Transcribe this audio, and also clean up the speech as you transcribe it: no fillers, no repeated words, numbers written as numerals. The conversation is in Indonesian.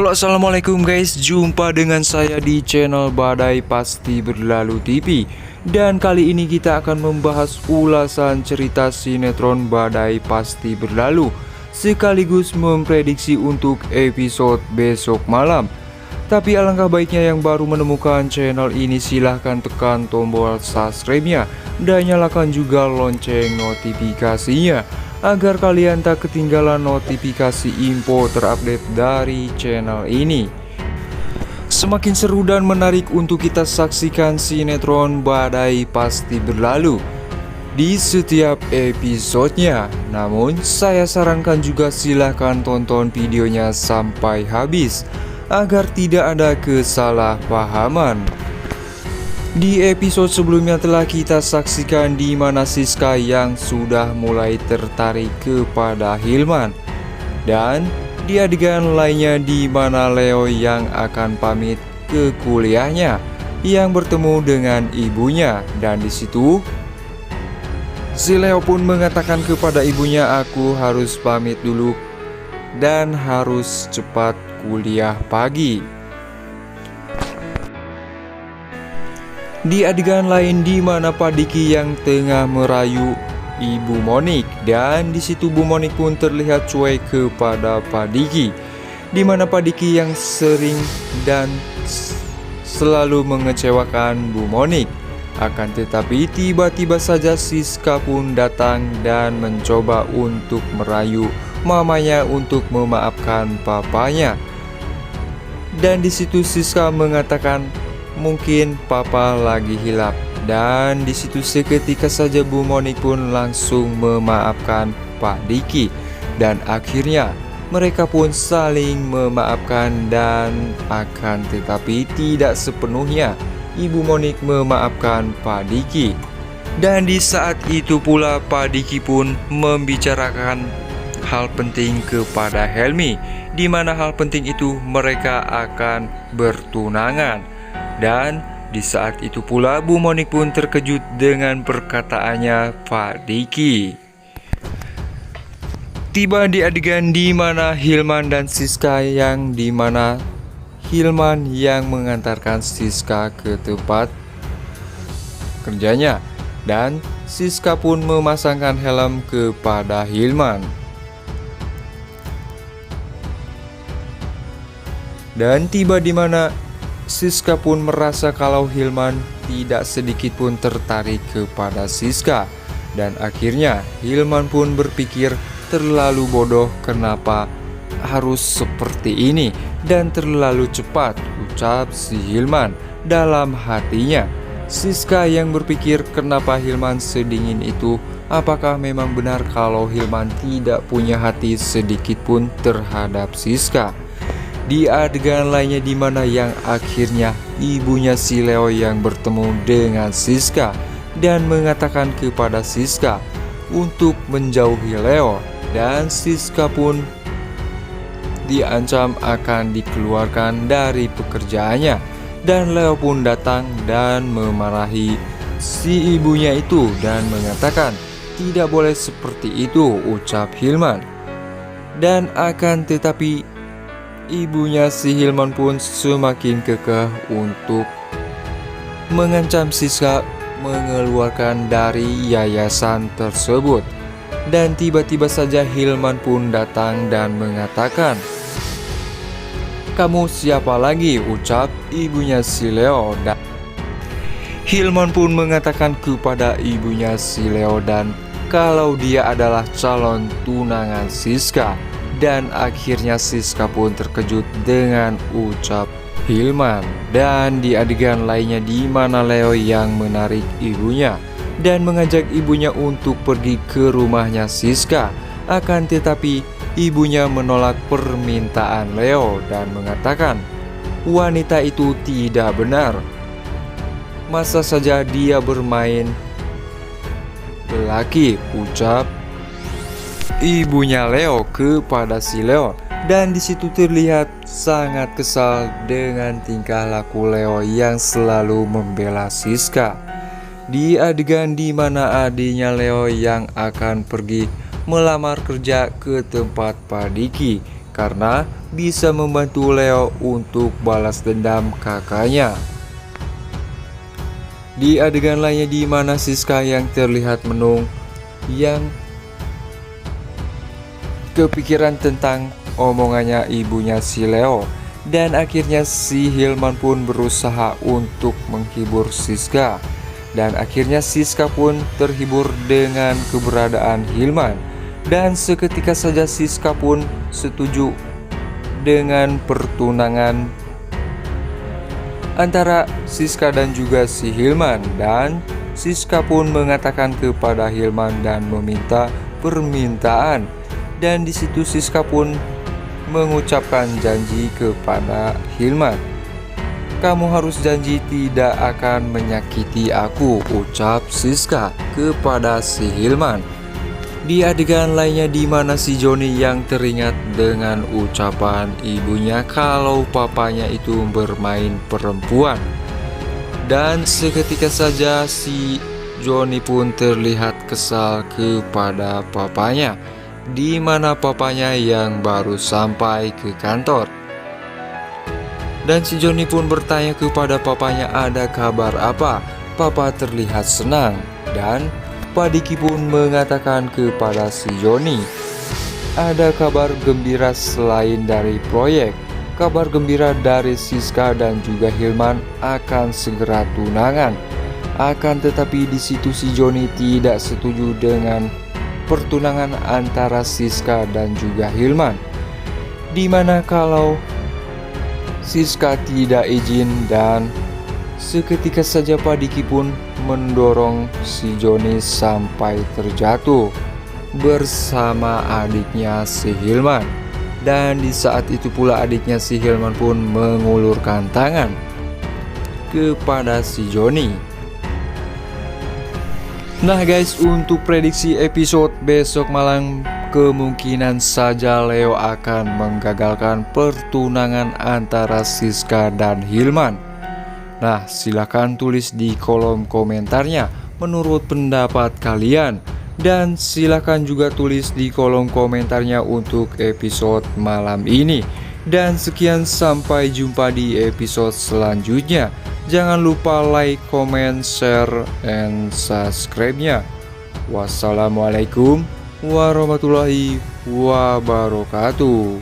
Halo, assalamualaikum guys. Jumpa dengan saya di channel Badai Pasti Berlalu TV. Dan kali ini kita akan membahas ulasan cerita sinetron Badai Pasti Berlalu, sekaligus memprediksi untuk episode besok malam. Tapi alangkah baiknya yang baru menemukan channel ini, silahkan tekan tombol subscribe-nya dan nyalakan juga lonceng notifikasinya, agar kalian tak ketinggalan notifikasi info terupdate dari channel ini. Semakin seru dan menarik untuk kita saksikan sinetron Badai Pasti Berlalu di setiap episodenya. Namun saya sarankan juga silahkan tonton videonya sampai habis, agar tidak ada kesalahpahaman. Di episode sebelumnya telah kita saksikan di mana Siska yang sudah mulai tertarik kepada Hilman, dan di adegan lainnya di mana Leo yang akan pamit ke kuliahnya yang bertemu dengan ibunya, dan di situ si Leo pun mengatakan kepada ibunya, "Aku harus pamit dulu dan harus cepat kuliah pagi." Di adegan lain di mana Pak Diki yang tengah merayu Ibu Monik, dan di situ Bu Monik pun terlihat cuek kepada Pak Diki, di mana Pak Diki yang sering dan selalu mengecewakan Bu Monik. Akan tetapi tiba-tiba saja Siska pun datang dan mencoba untuk merayu mamanya untuk memaafkan papanya. Dan di situ Siska mengatakan, "Mungkin papa lagi hilap." Dan di situ seketika saja Bu Monik pun langsung memaafkan Pak Diki, dan akhirnya mereka pun saling memaafkan. Dan akan tetapi tidak sepenuhnya Ibu Monik memaafkan Pak Diki. Dan di saat itu pula Pak Diki pun membicarakan hal penting kepada Helmi, di mana hal penting itu mereka akan bertunangan. Dan di saat itu pula Bu Monik pun terkejut dengan perkataannya Pak Diki. Tiba di adegan di mana Hilman dan Siska, yang di mana Hilman yang mengantarkan Siska ke tempat kerjanya, dan Siska pun memasangkan helm kepada Hilman. Dan tiba di mana Siska pun merasa kalau Hilman tidak sedikit pun tertarik kepada Siska. Dan akhirnya Hilman pun berpikir, terlalu bodoh, kenapa harus seperti ini, dan terlalu cepat, ucap si Hilman dalam hatinya. Siska yang berpikir, kenapa Hilman sedingin itu? Apakah memang benar kalau Hilman tidak punya hati sedikit pun terhadap Siska? Di adegan lainnya di mana yang akhirnya ibunya si Leo yang bertemu dengan Siska dan mengatakan kepada Siska untuk menjauhi Leo, dan Siska pun diancam akan dikeluarkan dari pekerjaannya. Dan Leo pun datang dan memarahi si ibunya itu dan mengatakan, "Tidak boleh seperti itu," ucap Hilman. Dan akan tetapi ibunya si Hilman pun semakin kekeh untuk mengancam Siska mengeluarkan dari yayasan tersebut. Dan tiba-tiba saja Hilman pun datang dan mengatakan, "Kamu siapa lagi?" ucap ibunya si Leo. Dan Hilman pun mengatakan kepada ibunya si Leo dan kalau dia adalah calon tunangan Siska. Dan akhirnya Siska pun terkejut dengan ucap Hilman. Dan di adegan lainnya di mana Leo yang menarik ibunya dan mengajak ibunya untuk pergi ke rumahnya Siska. Akan tetapi ibunya menolak permintaan Leo dan mengatakan wanita itu tidak benar. Masa saja dia bermain lelaki, ucap ibunya Leo kepada si Leo. Dan di situ terlihat sangat kesal dengan tingkah laku Leo yang selalu membela Siska. Di adegan di mana adiknya Leo yang akan pergi melamar kerja ke tempat Pak Diki, karena bisa membantu Leo untuk balas dendam kakaknya. Di adegan lainnya di mana Siska yang terlihat menung yang kepikiran tentang omongannya ibunya si Leo, dan akhirnya si Hilman pun berusaha untuk menghibur Siska, dan akhirnya Siska pun terhibur dengan keberadaan Hilman, dan seketika saja Siska pun setuju dengan pertunangan antara Siska dan juga si Hilman, dan Siska pun mengatakan kepada Hilman dan meminta permintaan, dan di situ Siska pun mengucapkan janji kepada Hilman. "Kamu harus janji tidak akan menyakiti aku," ucap Siska kepada si Hilman. Di adegan lainnya di mana si Joni yang teringat dengan ucapan ibunya kalau papanya itu bermain perempuan, dan seketika saja si Joni pun terlihat kesal kepada papanya, di mana papanya yang baru sampai ke kantor. Dan si Joni pun bertanya kepada papanya ada kabar apa. Papa terlihat senang, dan Pak Diki pun mengatakan kepada si Joni, ada kabar gembira selain dari proyek. Kabar gembira dari Siska dan juga Hilman akan segera tunangan. Akan tetapi di situ si Joni tidak setuju dengan pertunangan antara Siska dan juga Hilman, dimana kalau Siska tidak izin, dan seketika saja Pak Diki pun mendorong si Joni sampai terjatuh bersama adiknya si Hilman, dan di saat itu pula adiknya si Hilman pun mengulurkan tangan kepada si Joni. Nah guys, untuk prediksi episode besok malam, kemungkinan saja Leo akan menggagalkan pertunangan antara Siska dan Hilman. Nah, silahkan tulis di kolom komentarnya menurut pendapat kalian, dan silahkan juga tulis di kolom komentarnya untuk episode malam ini. Dan sekian, sampai jumpa di episode selanjutnya. Jangan lupa like, comment, share, and subscribe-nya. Wassalamualaikum warahmatullahi wabarakatuh.